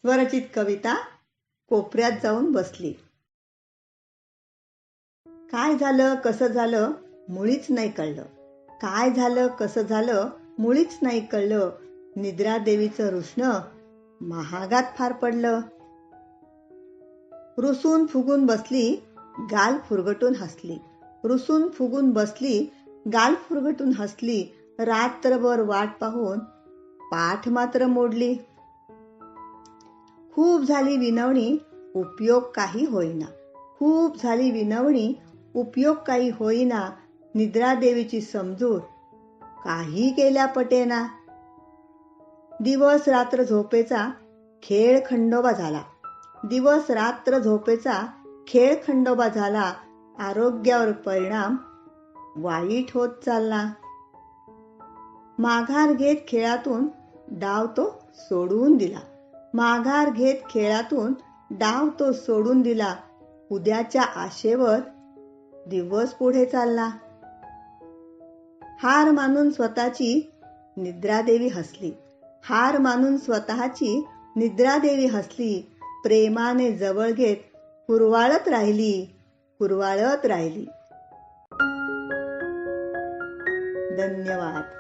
स्वरचित कविता कोपऱ्यात जाऊन बसली. काय झालं कसं झालं मुळीच नाही कळलं. काय झालं कसं झालं मुळीच नाही कळलं. निद्रा देवीचं रुष्ण महागात फार पडलं. रुसून फुगून बसली गाल फुरगटून हसली. रुसून फुगून बसली गाल फुरगटून हसली. रात्रभर वाट पाहून पाठ मात्र मोडली. खूप झाली विनवणी उपयोग काही होईना. खूप झाली विनवणी उपयोग काही होईना. निद्रा देवीची समजूत काही केल्या पटेना. दिवस रात्र झोपेचा खेळ खंडोबा झाला. दिवस रात्र झोपेचा खेळ खंडोबा झाला. आरोग्यावर परिणाम वाईट होत चालला. माघार घेत खेळातून डाव तो सोडून दिला. माघार घेत खेळातून डाव तो सोडून दिला. उद्याच्या आशेवर दिवस पुढे चालला. हार मानून स्वतःची निद्रादेवी हसली. हार मानून स्वतःची निद्रादेवी हसली. प्रेमाने जवळ घेत कुरवाळत राहिली. कुरवाळत राहिली. धन्यवाद.